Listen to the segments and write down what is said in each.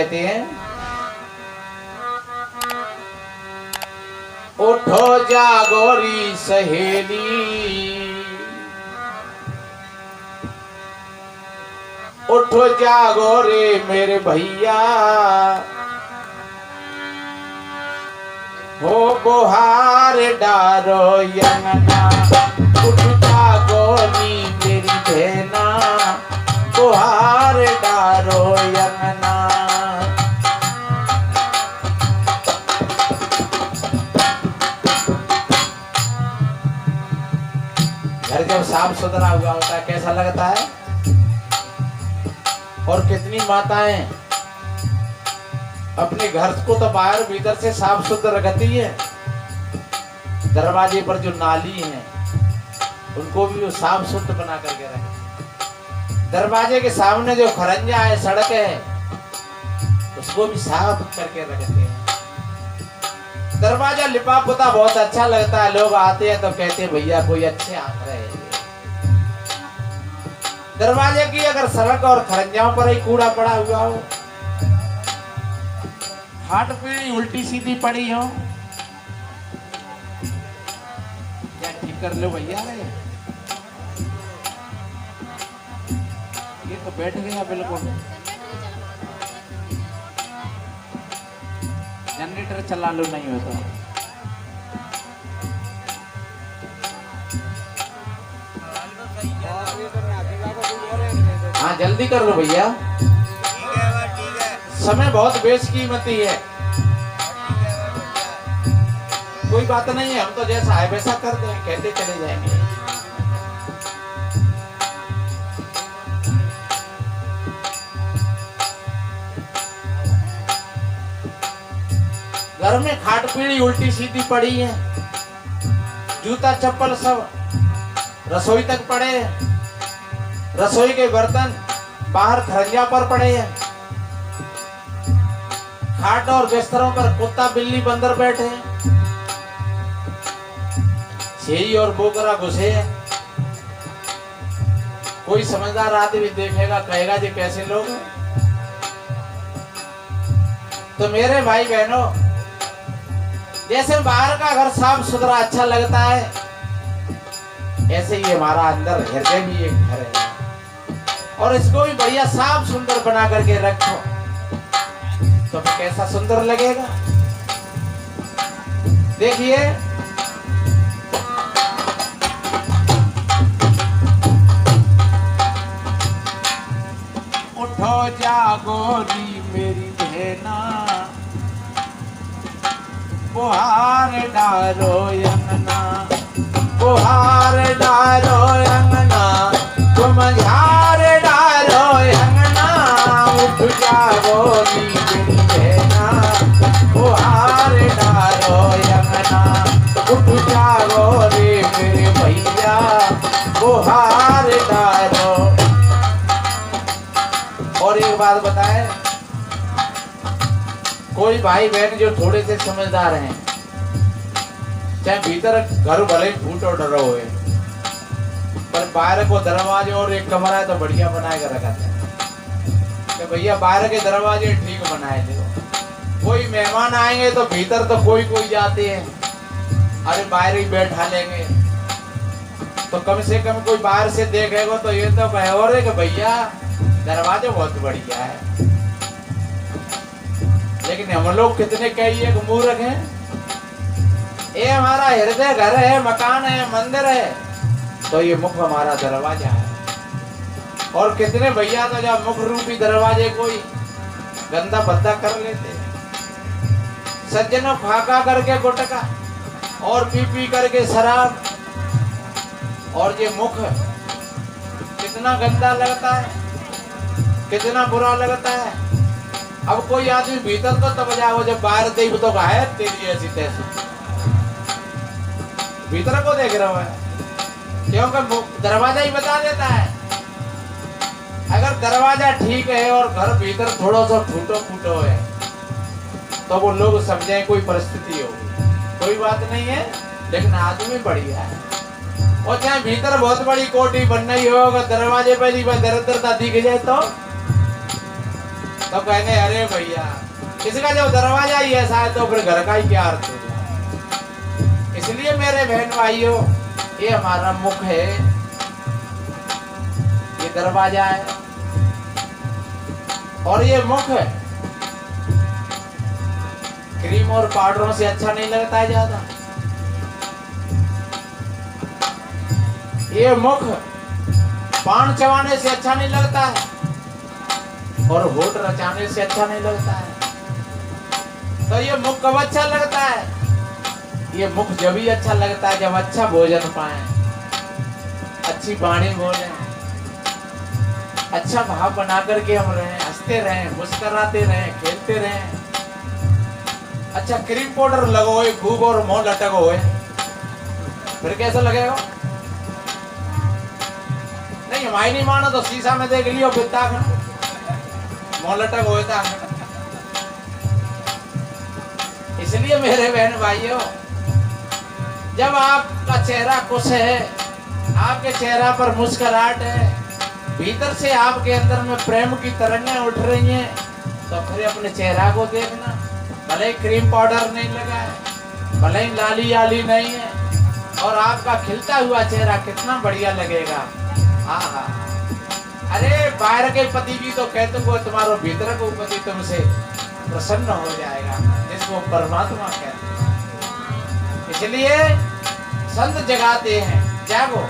कहते हैं, उठो जागोरी सहेली, उठो जागो रे मेरे भैया, हो बुहार डारो यंगना, उठ जागो नी मेरी बहना, बुहार डारो यंगना। घर जब साफ सुथरा हुआ होता है कैसा लगता है? और कितनी माताएं अपने घर को तो बाहर भीतर से साफ सुथरा रखती है, दरवाजे पर जो नाली है उनको भी वो साफ सुथरा बना करके रखे। दरवाजे के सामने जो खरंजा है, सड़क है, उसको भी साफ करके रखते हैं। दरवाजा लिपा पुता बहुत अच्छा लगता है, लोग आते हैं तो कहते हैं भैया कोई अच्छे आ रहे हैं। दरवाजे की अगर सड़क और खरंजाओं पर ही कूड़ा पड़ा हुआ हो, हाथ पीढ़ी उल्टी सीधी पड़ी हो, क्या ठीक कर लो भैया रे, ये तो बैठ गया बिल्कुल। जनरेटर चला लो, नहीं होता। हाँ जल्दी कर लो भैया, समय बहुत बेशकीमती है। कोई बात नहीं है, हम तो जैसा है वैसा कर दें, कहते चले जाएंगे। घर में खाट पीढ़ी उल्टी सीधी पड़ी है, जूता चप्पल सब रसोई तक पड़े हैं, रसोई के बर्तन बाहर खरंजा पर पड़े हैं, खाट और बिस्तरों पर कुत्ता बिल्ली बंदर बैठे हैं, छेई और बोकरा घुसे हैं। कोई समझदार आदमी देखेगा कहेगा जी कैसे लोग हैं। तो मेरे भाई बहनों, जैसे बाहर का घर साफ सुथरा अच्छा लगता है, ऐसे ही हमारा अंदर हृदय भी एक घर है, और इसको भी बढ़िया साफ सुंदर बना करके रखो तो कैसा सुंदर लगेगा। देखिए उठो जागोरी मेरी बहना, बुहार डारो यंगना, बुहार डारो यंगना, तुम झार डारो यंगना, उठ जागो नी मेरी बहना, बुहार डारो यंगना, उठ जागो रे मेरे भैया, बुहार डारो। और एक बात बताए, कोई भाई बहन जो थोड़े से समझदार हैं, चाहे भीतर घर भले ही फूट और डरो हुए, पर बाहर को दरवाजे और एक कमरा है तो बढ़िया बनाए कर रखा था कि भैया बाहर के दरवाजे ठीक बनाए थे। कोई मेहमान आएंगे तो भीतर तो कोई कोई जाते हैं, अरे बाहर ही बैठा लेंगे, तो कम से कम कोई बाहर से देखेगा तो ये तो कहे और है कि भैया दरवाजे बहुत बढ़िया है। लेकिन हम लोग कितने कहिए मूर्ख हैं, ये हमारा हृदय घर है, मकान है, मंदिर है, तो ये मुख हमारा दरवाजा है। और कितने भैया तो जब मुख रूपी दरवाजे कोई गंदा भद्दा कर लेते, सज्जनों खाका करके गुटका और पी करके शराब, और ये मुख कितना गंदा लगता है, कितना बुरा लगता है। अब कोई आदमी भीतर तो तब जाओ जब बाहर देख तो है तेरी ऐसी तैसी, भीतर को देख रहा है, क्योंकि दरवाजा ही बता देता है। अगर दरवाजा ठीक है और घर भीतर थोड़ा सा टूटो फूटो है तो वो लोग समझे कोई परिस्थिति होगी, कोई बात नहीं है, लेकिन आदमी बढ़िया है। और चाहे भीतर बहुत बड़ी कोठी बन रही हो, अगर दरवाजे पर ही दर दिख जाए तो तो कहेंगे अरे भैया इसका जब दरवाजा ही ऐसा है तो फिर घर का ही क्या अर्थ होगा। इसलिए मेरे बहन भाइयों ये हमारा मुख है, ये दरवाजा है और ये मुख है क्रीम और पाउडरों से अच्छा नहीं लगता है ज्यादा। ये मुख पान चबाने से अच्छा नहीं लगता है और होठ रचाने से अच्छा नहीं लगता है। तो ये मुख कब अच्छा लगता है? ये मुख जब ही अच्छा लगता है जब अच्छा भोजन पाए, अच्छी वाणी बोले, अच्छा भाव बना करके हम रहें, हंसते रहें, मुस्कुराते रहें, खेलते रहें। अच्छा क्रीम पाउडर लगोए खूब और मुंह लटक होए फिर कैसा लगेगा? नहीं हमारी नहीं मानो तो शीशा में देख लियो बिता मुंह लटक होए था। इसलिए मेरे बहन भाइयों जब आपका चेहरा खुश है, आपके चेहरा पर मुस्कुराहट है, भीतर से आपके अंदर में प्रेम की तरंगें उठ रही हैं, तो फिर अपने चेहरा को देखना। भले ही क्रीम पाउडर नहीं लगा है, भले ही लाली आली नहीं है, और आपका खिलता हुआ चेहरा कितना बढ़िया लगेगा। हाँ अरे बाहर के पति भी तो कहते हो तुम्हारो भीतर को पति तुमसे प्रसन्न हो जाएगा, जिसको परमात्मा कहते हैं। इसलिए संत जगाते हैं जागो।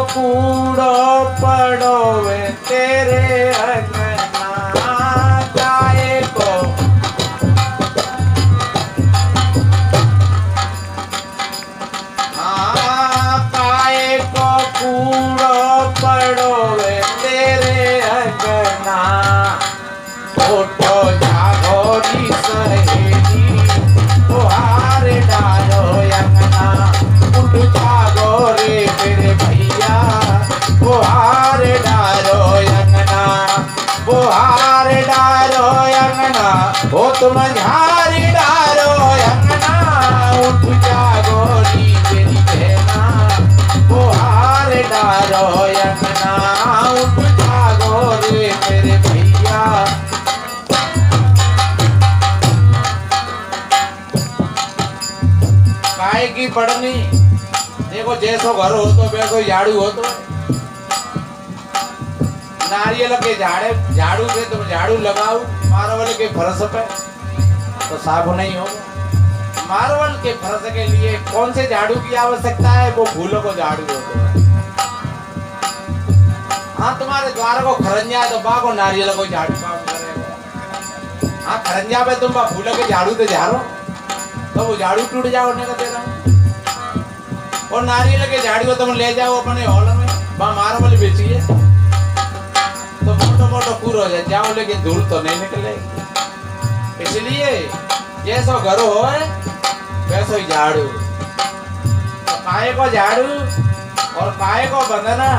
कूड़ो पड़ो वे तेरे अंगना गाए को। हाँ गाए को कूड़ो पड़ो वे तेरे अंगना। उठो जागो नी सहेली तुहार डालो अंगना। उठ जागो रे मेरे भैया बुहार डालो अंगना। बुहार डालो अंगना ओ तुम झारी डालो अंगना। उठ जागो नी मेरी बहना बुहार डालो अंगना। उठ जागो रे मेरे भैया। काय की पड़नी देखो जैसो घर हो तो वैसो झाड़ू हो तो नारियल के झाड़ू से तुम झाड़ू लगाओ मार्बल के फर्श पे तो साफ नहीं होगा। मार्बल के फर्श के लिए कौन से झाड़ू की आवश्यकता है? वो फूलों को झाड़ू होता है। हाँ तुम्हारे द्वार को खरंजा है तो बा को नारियल को झाड़ू काम करेगा। हाँ खरंजा पे तुम फूलों के झाड़ू तो झाड़ो तो वो झाड़ू टूट जाओ नहीं दे रहा हूँ। और नारियल के झाड़ू तुम ले जाओ अपने हॉल में वहाँ मार्बल बेचिए तो मोटो मोटो पूरा हो जाओ लेकिन धूल तो नहीं निकलेगी। इसलिए जैसो घर हो वैसो ही झाड़ू। तो काय को झाड़ू और काय को बंधना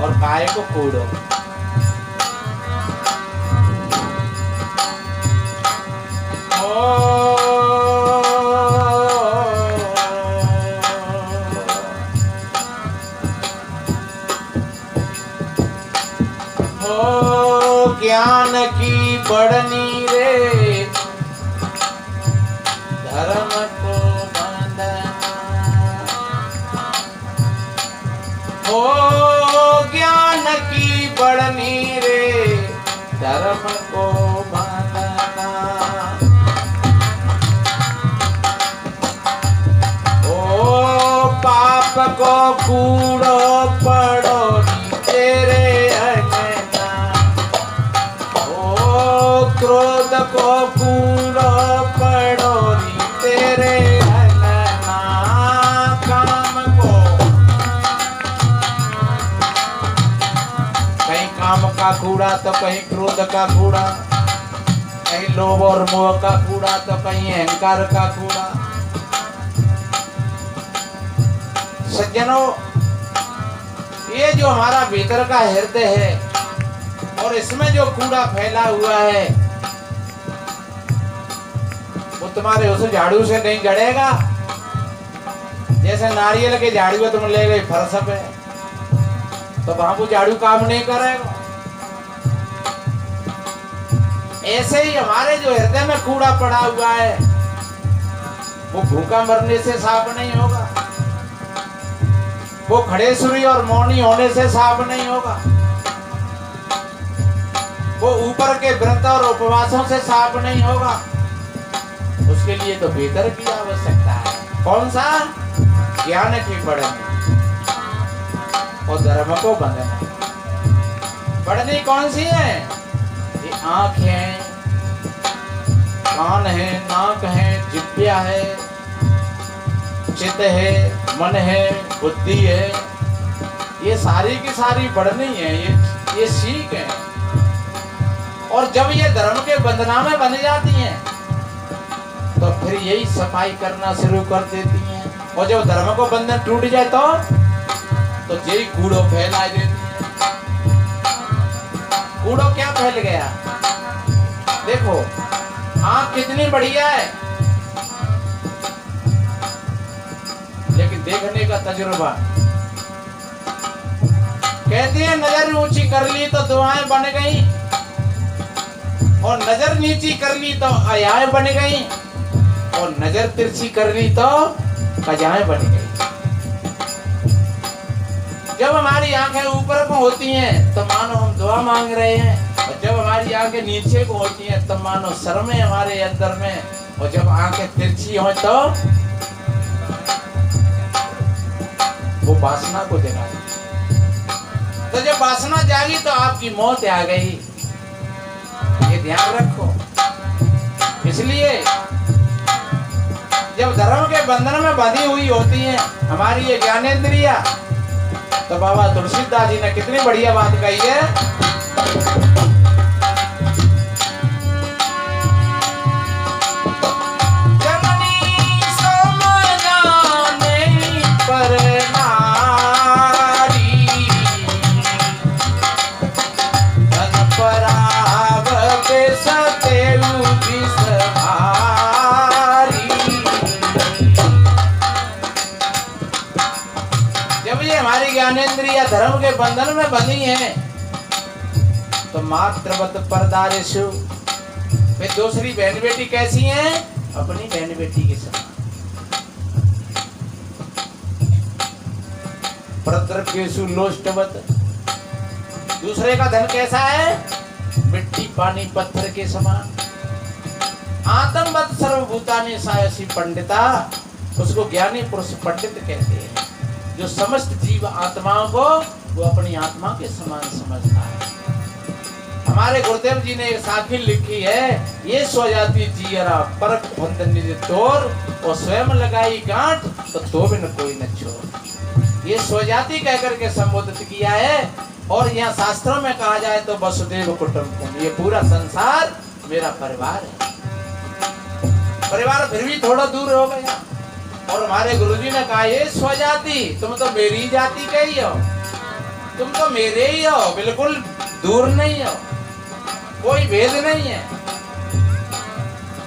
और काय को कूड़ो। ज्ञान की बढ़नी रे धर्म को बंधना। हो ज्ञान की बढ़नी रे धर्म को बंधना। ओ पाप को कूड़ो पड़ो तेरे क्रोध को कूड़ो पड़ो तेरे अंगना। काम को कूड़ा तो कहीं क्रोध का कूड़ा, कहीं लोभ और मोह का कूड़ा तो कहीं अहंकार का कूड़ा। सज्जनों, ये जो हमारा भीतर का हृदय है और इसमें जो कूड़ा फैला हुआ है वो तुम्हारे उस झाड़ू से नहीं जड़ेगा। जैसे नारियल के झाड़ू में तुम ले गए फर्श पे तो वहां वो झाड़ू काम नहीं करेगा। ऐसे ही हमारे जो हृदय में कूड़ा पड़ा हुआ है वो भूखा मरने से साफ नहीं होगा, वो खड़ेश्वरी और मौनी होने से साफ नहीं होगा, वो ऊपर के व्रत और उपवासों से साफ नहीं होगा। उसके लिए तो भीतर की आवश्यकता है। कौन सा? ज्ञान की बढ़नी और धर्म को बंधना। बढ़नी कौन सी है? ये आंख है, कान है, नाक है, जिह्वा है, चित्त है, मन है, बुद्धि है। ये सारी की सारी बढ़नी है, ये सीख है। और जब ये धर्म के बंधना में बन जाती हैं तो फिर यही सफाई करना शुरू कर देती हैं। और जब धर्म को बंधन टूट जाए तो यही कूड़ो फैला देती है। कूड़ो क्या फैल गया? देखो, आंख कितनी बढ़िया है लेकिन देखने का तजुर्बा। कहती है नजर ऊंची कर ली तो दुआएं बन गई और नजर नीची कर ली तो आयाएं बन गई और नजर तिरछी कर ली तो कजाएं बन गई। जब हमारी आंखें ऊपर को होती हैं तो मानो हम दुआ मांग रहे हैं, और जब हमारी आंखें नीचे को होती हैं तो मानो शर्म है हमारे अंदर में, और जब आंखें तिरछी हो तो वो वासना को जगाती। तो जब वासना जागी तो आपकी मौत आ गई। ये ध्यान रखो। इसलिए जब धर्म के बंधन में बंधी हुई होती है हमारी ये ज्ञानेंद्रिया, तो बाबा तुलसीदास जी ने कितनी बढ़िया बात कही है। जननी समझाने पर नारी, धन पराव बेसतेउ बिसहारी। जब ये हमारी ज्ञानेंद्रिया धर्म के बंधन में बंधी हैं तो मातृवत परदारेषु, वे दूसरी बहन बेटी कैसी हैं? अपनी बहन बेटी के समान। प्रद्रव्येषु लोष्टवत, दूसरे का धन कैसा है? मिट्टी पानी पत्थर के समान। आत्मवत सर्वभूतानि सायसी पंडिता, उसको ज्ञानी पुरुष पंडित कहते हैं, जो समस्त जीव आत्माओं को वो अपनी आत्मा के समान समझता है। हमारे गुरुदेव जी ने एक साखिल लिखी है, ये सो जाती जियरा परख बंध निज तोर, और स्वयं लगाई गांठ तो बिन कोई न छोड़। ये सो जाती कहकर के संबोधित किया है। और यहाँ शास्त्रों में कहा जाए तो वसुदेव कुटुंबकम, ये पूरा संसार मेरा परिवार है। परिवार फिर भी थोड़ा दूर हो गया। और हमारे गुरुजी ने कहा, ये स्वजाति, तुम तो मेरी जाति के ही हो, तुम तो मेरे ही हो, बिल्कुल दूर नहीं हो, कोई भेद नहीं है।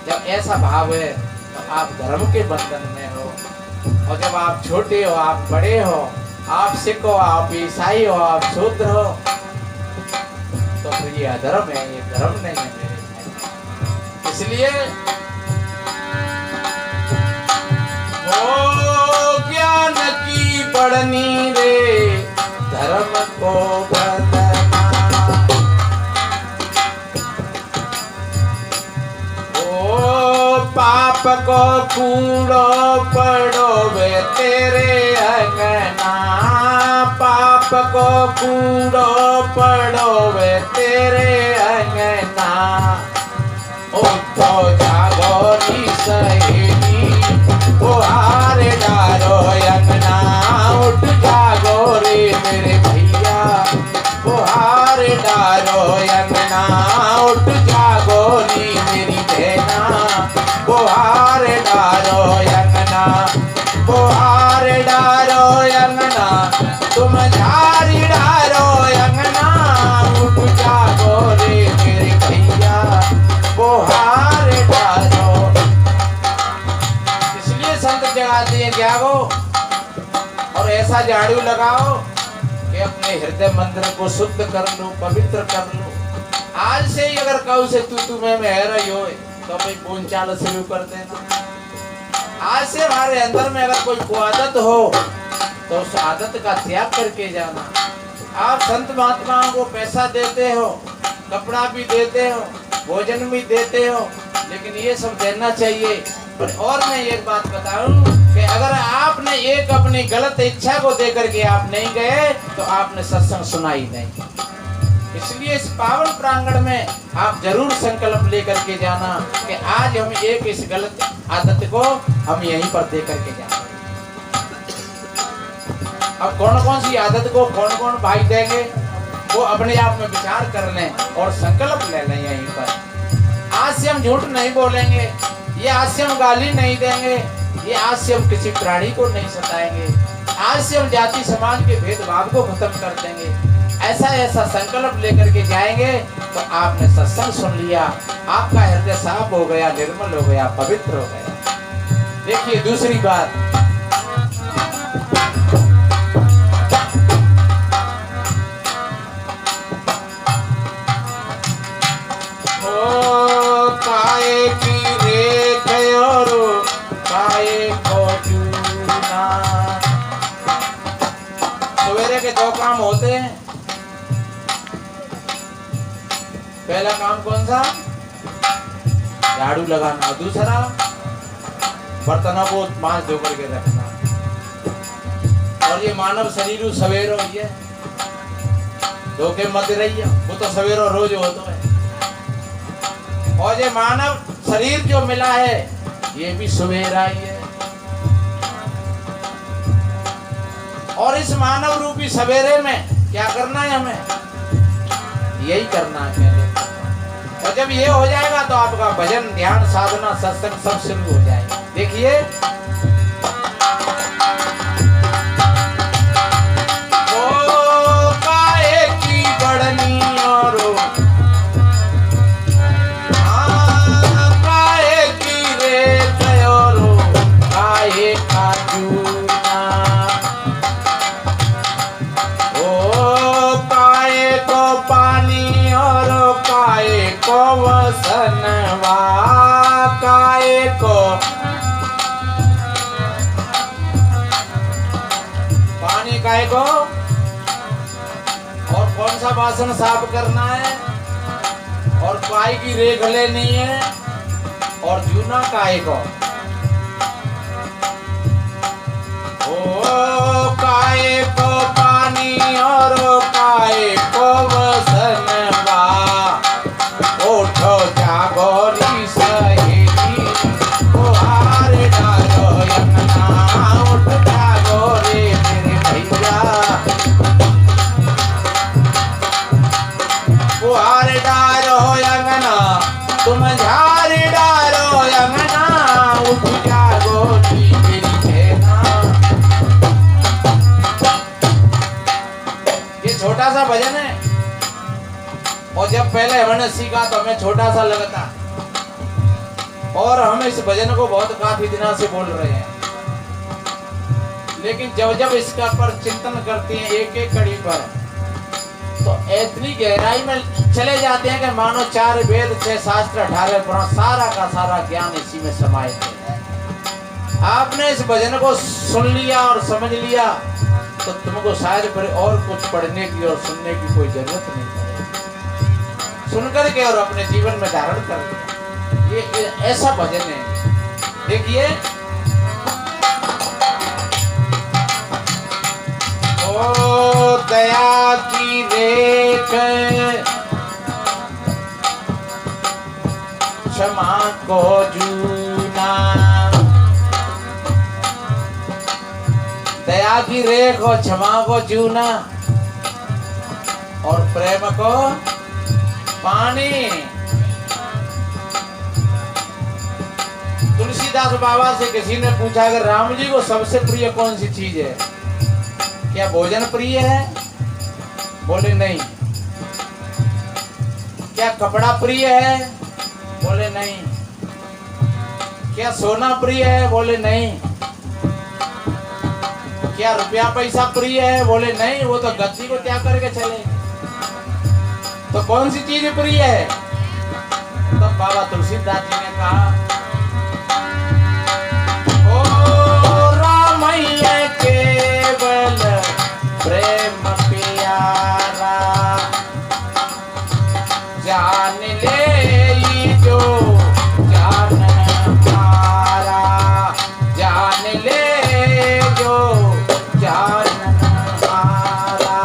जब ऐसा भाव है तो आप धर्म के बंधन में हो। और जब आप छोटे हो, आप बड़े हो, आप सिख हो, आप ईसाई हो, आप शूद्र हो, तो फिर ये अधर्म है, ये धर्म नहीं है मेरे भाई। इसलिए ओ ज्ञान की बढ़नी रे, धर्म को बंधना। ओ पाप को कूड़ो पड़ो वे तेरे अंगना, पाप को कूड़ो पड़ो वे तेरे अंगना। ओ तो जागोरी सहेली, ओ हारे डारो अंगना, उठ जागो रे मेरे भैया, ओ हारे डारो लगाओ कि अपने हृदय मंदिर को शुद्ध कर लो, पवित्र कर लो। आज से ही अगर कहो से तू मैं है रही हो तो भाई बोलचाल शुरू कर देना। आज से हमारे अंदर में अगर कोई आदत हो तो उस आदत का त्याग करके जाना। आप संत महात्माओं को पैसा देते हो, कपड़ा भी देते हो, भोजन भी देते हो, लेकिन ये सब देना चाहिए। और मैं एक बात बताऊं कि अगर आपने एक अपनी गलत इच्छा को देकर के आप नहीं गए तो आपने सत्संग सुना ही नहीं। इसलिए इस पावन प्रांगण में आप जरूर संकल्प लेकर के जाना कि आज हम एक इस गलत आदत को हम यहीं पर दे करके जाना। अब कौन कौन सी आदत को कौन कौन भाई देंगे वो अपने आप में विचार कर लें और संकल्प ले लें यहीं पर। आज से हम झूठ नहीं बोलेंगे, ये आज से हम गाली नहीं देंगे, ये आज से हम किसी प्राणी को नहीं सताएंगे, आज से हम जाति समाज के भेदभाव को खत्म कर देंगे। ऐसा ऐसा संकल्प लेकर के जाएंगे तो आपने सत्संग सुन लिया, आपका हृदय साफ हो गया, निर्मल हो गया, पवित्र हो गया। देखिए दूसरी बात, काए की रेख और काए को चूना। सवेरे के दो काम होते हैं। पहला काम कौन सा? झाड़ू लगाना। दूसरा बर्तनों को मांस धो करके रखना। और ये मानव शरीर सवेरो ये धोखे मत रहिए, वो तो सवेरो रोज होता है। और ये मानव शरीर जो मिला है ये भी सवेरा ही है। और इस मानव रूपी सवेरे में क्या करना है? हमें यही करना है पहले। और जब ये हो जाएगा तो आपका भजन, ध्यान, साधना, सत्संग सब शुरू हो जाएगा। देखिए काए की बढ़नी और काए की रेख और काए का चूना। ओ काए को पानी और काए को वसनवा। काए को पानी काहे को, और कौन सा बासन साफ करना है, और काय की रेख लेनी है, और जूना काहे को। ओ काए को पानी और काए को वसनवा। उठो जागोरी सहेली ओ हार डालो यमना। उठ जागोरे मेरे भैया ओ हार डालो यमना। तुम झार डालो यमना। उठ जागोरी मेरी बहना। ये छोटा सा भजन है और जब पहले हमने सीखा तो हमें छोटा सा लगता, और हम इस भजन को बहुत काफी दिनों से बोल रहे हैं। लेकिन जब जब इसका पर चिंतन करते हैं एक एक कड़ी पर, तो इतनी गहराई में चले जाते हैं कि मानो 4 वेद 6 शास्त्र 18 पुराण सारा का सारा ज्ञान इसी में समाहित है। आपने इस भजन को सुन लिया और समझ लिया तो तुमको शायद पर और कुछ पढ़ने की और सुनने की कोई जरूरत नहीं पड़ेगी। सुनकर के और अपने जीवन में धारण कर लिया। ये ऐसा भजन है। देखिए ओ दया की रेख क्षमा को जूना। दया की रेख और क्षमा को जूना, और प्रेम को पानी। तुलसीदास बाबा से किसी ने पूछा कि राम जी को सबसे प्रिय कौन सी चीज है? क्या भोजन प्रिय है? बोले नहीं। क्या कपड़ा प्रिय है? बोले नहीं। क्या सोना प्रिय है? बोले नहीं। क्या रुपया पैसा प्रिय है? बोले नहीं, वो तो गद्दी को त्याग करके चले। तो कौन सी चीज प्रिय है? तो बाबा तुलसीदास जी ने कहा, ओ रामैया केवल प्रेम प्यारा, जान ले जो जानन हारा, जान ले जो जानन हारा।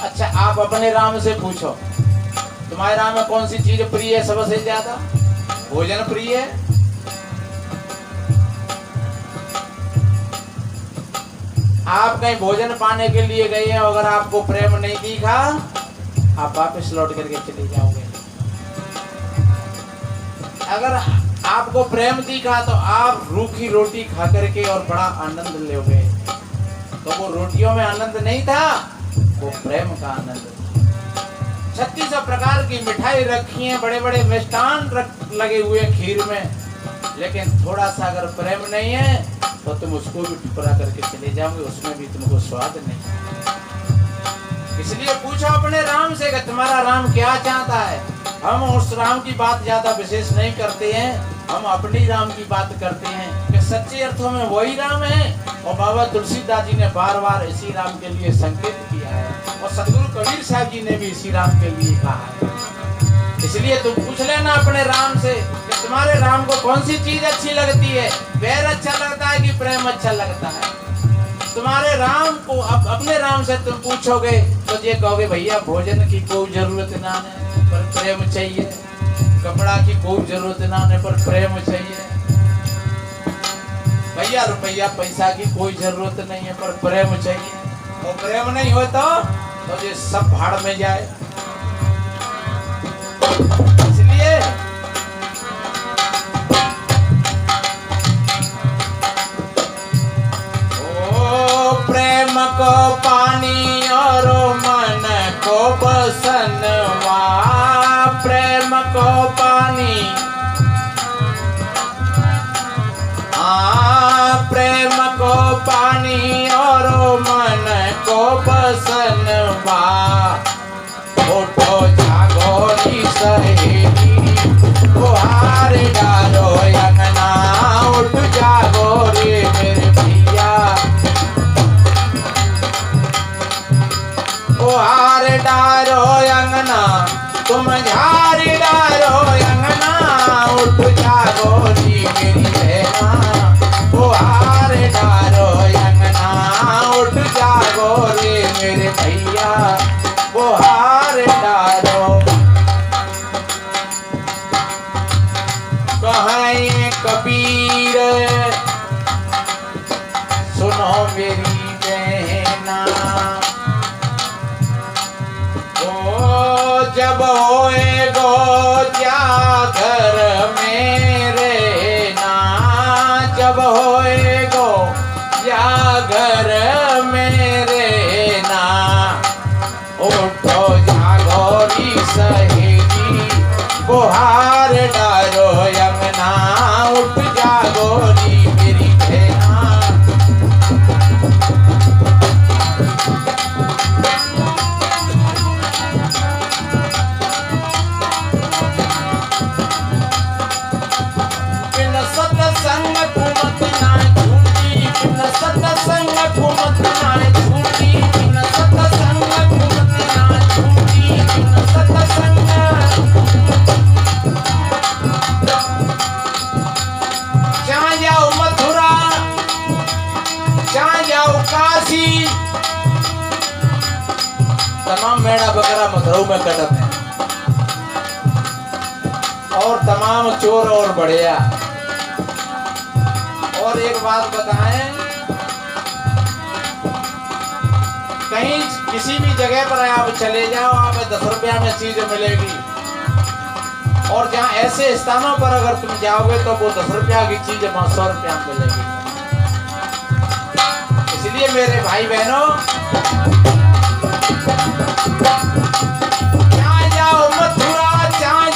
अच्छा, आप अपने राम से पूछो, तुम्हारे राम में कौन सी चीज प्रिय है सबसे ज्यादा? भोजन प्रिय है? आप कहीं भोजन पाने के लिए गए हैं, अगर आपको प्रेम नहीं दिखा, आप वापस लौट करके चले जाओगे। अगर आपको प्रेम दिखा तो आप रूखी रोटी खा करके और बड़ा आनंद लोगे। तो वो रोटियों में आनंद नहीं था, वो प्रेम का आनंद था। 36 प्रकार की मिठाई रखी है, बड़े बड़े मिष्ठान लगे हुए खीर में, लेकिन थोड़ा सा अगर प्रेम नहीं है तो तुम उसको भी टुकड़ा करके चले जाओगे, उसमें भी तुमको स्वाद नहीं। इसलिए पूछो अपने राम से कि तुम्हारा राम क्या चाहता है। हम उस राम की बात ज्यादा विशेष नहीं करते हैं, हम अपनी राम की बात करते हैं कि सच्चे अर्थों में वही राम है। और बाबा तुलसीदास जी ने बार बार इसी राम के लिए संकेत किया है, और सदगुरु कबीर साहब जी ने भी इसी राम के लिए कहा है। इसलिए तुम पूछ लेना अपने राम से कि तुम्हारे राम को कौन सी चीज अच्छी लगती है, पैर अच्छा लगता है कि प्रेम अच्छा लगता है। तुम्हारे राम को अपने राम से तुम पूछोगे तो ये कहोगे भैया भोजन की कोई जरूरत ना है पर प्रेम चाहिए, कपड़ा की कोई जरूरत ना है पर प्रेम चाहिए, भैया रुपया पैसा की कोई जरूरत नहीं है पर प्रेम चाहिए। और प्रेम नहीं हो तो ये सब भाड़ में जाए। इसलिए ओ प्रेम को पानी और मन को बसनवा, प्रेम को पानी, प्रेम को पानी और मन को बसनवा। उठो जागोरी सहेली गुहार डालो अंगना, उठ जागोरी मेरे भैया गुहार डालो अंगना, तुम झार डालो अंगना, उठ जागोरी मेरी बहना गुहार डालो अंगना, उठ जागोरी मेरे भैया गुहार डालो। कहें कबीर सुनो मेरी बहना, ओ जब होए गो जागर मेरे ना, जब होए गो जागर मेरे ना, उठो जागोरी सहेली गुहार डालो अंगना, उठ जागोरी मेरी बहना। बिन सत्संग घूमत ना झूठी, बिन सत्संग घूमत ना झूठी, बिन सत्संग घूमत ना झूठी, बिन सत्संग। जहाँ जाओ मथुरा, जहाँ जाओ काशी, तमाम मेढ़ा बकरा मथुरा में कटत है, और तमाम चोर और बढ़िया। और एक बात बताएं, कहीं किसी भी जगह पर आप चले जाओ, आप 10 रुपया में चीज मिलेगी, और जहाँ ऐसे स्थानों पर अगर तुम जाओगे तो वो 10 रुपया की चीज 100 रुपया में मिलेगी। इसलिए मेरे भाई बहनों, जहाँ जाओ मथुरा, जहाँ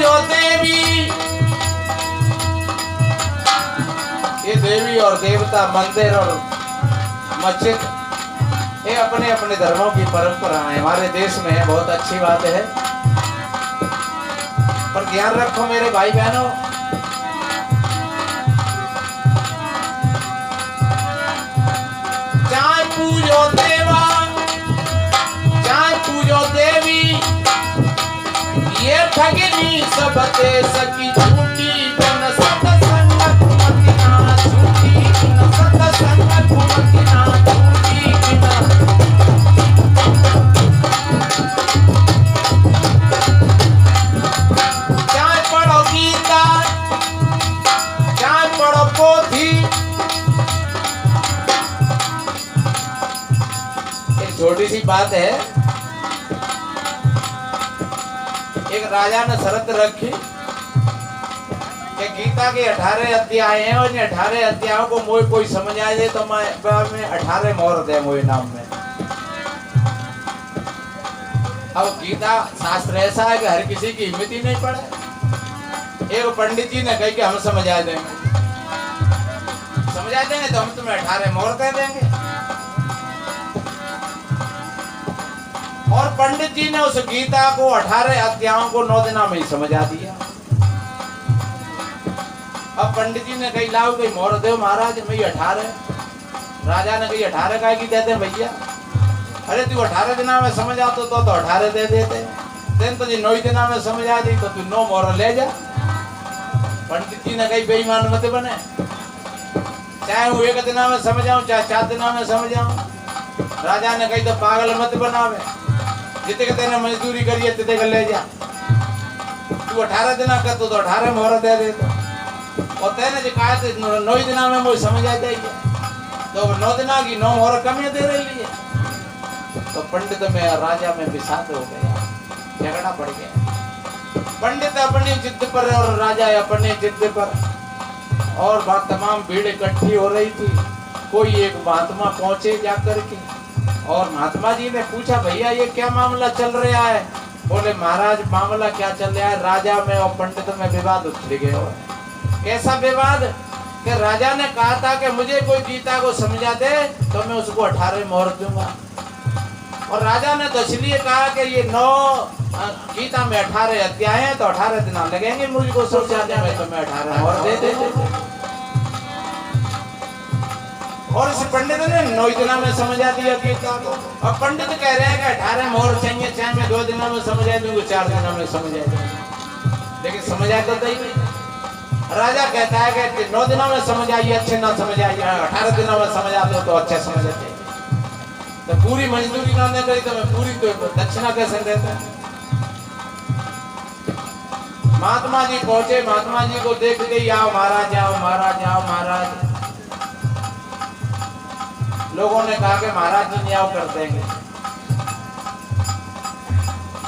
पूजो देवी। ये देवी और देवता, मंदिर और मस्जिद, ये अपने अपने धर्मों की परंपरा है, हमारे देश में है, बहुत अच्छी बात है। पर ध्यान रखो मेरे भाई बहनों, चाहे पूजो देवा चाहे पूजो देवी, ये ठगनी सब देश की झूठी, बिन सत्संग कुमति ना झूठी, बिन सत्संग कुमति ना झूठी, चाहे पढ़ो गीता चाहे पढ़ो पोथी। एक छोटी सी बात है, एक राजा ने शर्त रखी कि गीता के 18 अध्याय हैं और इन 18 अध्यायों को मोए कोई समझ आ जाए तो मैं 18 मोहर दे मोए नाम में। अब गीता शास्त्र ऐसा है कि हर किसी की हिम्मत ही नहीं पड़े। एक पंडित जी ने कही कि हम समझा देंगे, समझा देंगे तो हम तुम्हें 18 मोहर दे देंगे। और पंडित जी ने उस गीता को 18 अध्यायों को 9 दिनों में ही समझा दिया। अब पंडित जी ने कही लाओ कही मोहर दो महाराज, मैं 18। राजा ने कही 18 का की देते भैया? अरे तू 18 दिनों में समझ आता तो 18 दे देते, दिन तुझे 9 दिनों में समझ आ दी तो तू 9 मोहर ले जा। पंडित जी ने कही बेईमान मत बने, चाहे वो 1 दिनों में समझ आऊं चाहे 4 दिनों में समझ आऊं। राजा ने कही तो पागल मत बनावे, जितने के तेने मजदूरी करी है तिते ले जा। तू 18 दिन का तो 18 मोहर दे दे तो, और तेने जो कहा थे 9 दिनों में मुझे समझ आ जाएगी, तो 9 दिन की 9 मोहर कम दे रही है। तो पंडित में राजा में विषाद हो गया, झगड़ा पड़ गया। पंडित अपनी जिद पर और राजा अपने जिद पर, और बात तमाम भीड़ इकट्ठी हो रही थी। कोई एक महात्मा पहुंचे जाकर के, और महात्मा जी ने पूछा भैया ये क्या मामला चल रहा है? बोले महाराज मामला क्या चल रहा है, राजा में और पंडित में विवाद उछल गया हो। कैसा विवाद कि राजा ने कहा था कि मुझे कोई गीता को समझा दे तो मैं उसको 18 मोहर दूंगा, और राजा ने तो इसलिए कहा कि ये 9 गीता में 18 अध्याय हैं तो 18 दिन लगेंगे मुझको समझाने में, तो मैं 18 मोहर दे दे। और इस पंडित ने 9 दिनों में समझा दिया गीता को। और पंडित कह रहे हैं कि 18 मोहर चाहिए, चाहे मैं 2 दिनों में समझा दूंगा 4 दिनों में समझा दूंगा, लेकिन समझा तो ही नहीं। राजा कहता है कि 9 दिनों में समझ आइए अच्छे ना समझ आइए, 18 दिनों में समझा दो तो अच्छे समझ आते। तो पूरी मजदूरी ना करी तो मैं पूरी तो दक्षिणा कैसे देता। महात्मा जी पहुंचे, महात्मा जी को देख के आओ महाराज आओ महाराज आओ महाराज। लोगों ने कहा कि महाराज जी न्याय कर देंगे।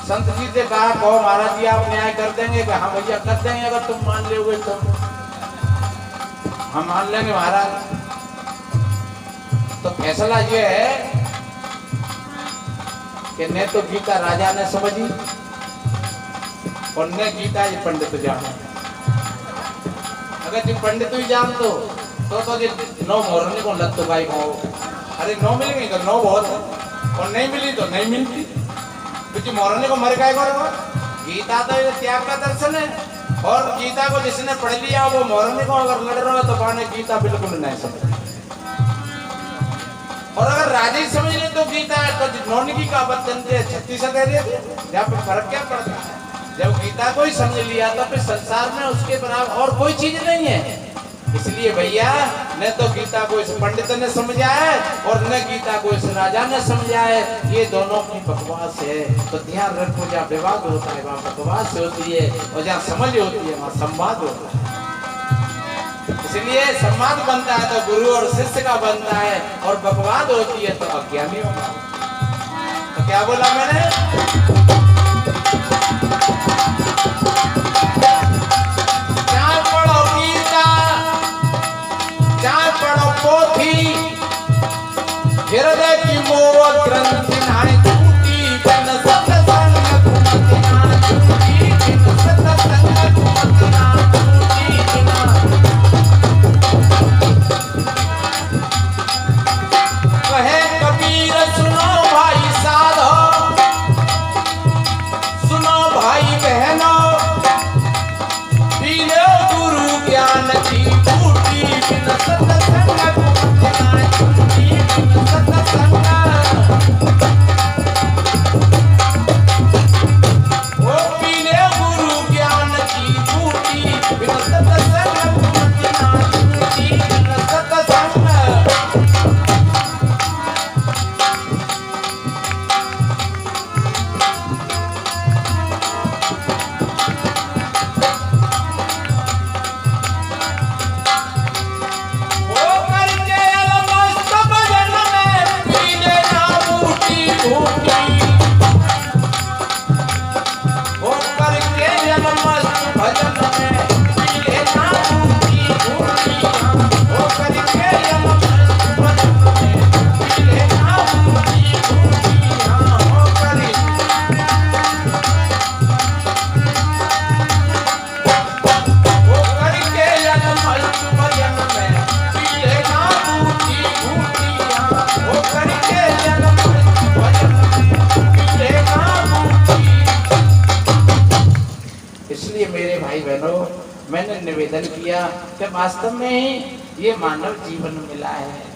संत जी से कहा कहो महाराज जी आप न्याय कर देंगे? कि हाँ भैया कर देंगे, अगर तुम मान लोगे तो हम मान लेंगे महाराज। तो फैसला ये है कि न तो गीता राजा ने समझी और न गीता ये पंडित जाने। अगर तुम पंडित ही जान दो तो 9 मोहरने को लग तो भाई कहो अरे 9 मिल गई तो 9 बहुत है, और नहीं मिली तो नहीं मिलती, क्योंकि मोहरने को मर गए करो। गीता तो ये त्याग का दर्शन है, और गीता को जिसने पढ़ लिया वो मोहरने को अगर लड़ रहा है तो पाने गीता बिल्कुल नहीं समझ। और अगर राजा ही समझ ले तो गीता है तो नौनिकी का बदन 36 दे देते। यहाँ पे फर्क क्या पड़ता है? जब गीता को ही समझ लिया तो फिर संसार में उसके बराबर और कोई चीज नहीं है। इसलिए भैया न तो गीता को इस पंडित ने समझा है और न गीता को इस राजा ने समझा है, ये दोनों की बकवास है। तो ध्यान रखो, जहाँ विवाद होता है वहाँ बकवास होती है, और जहाँ समझ होती है वहाँ संवाद होता है। इसलिए संवाद बनता है तो गुरु और शिष्य का बनता है, और बकवाद होती है तो अज्ञानी होगा। तो क्या बोला मैंने? चाहे पढ़ो गीता चाहे पढ़ो पोथी, हृदय की मोह ग्रंथि नाहि टूटी, बिन सत्संग कुमति ना झूठी, बिन सत्संग सत्संग ओ पीले गुरु ज्ञान की बूटी बिन सत्संग मति ना छूटी बिन सत्संग इसलिए मेरे भाई बहनों, मैंने निवेदन किया कि वास्तव में ये मानव जीवन मिला है,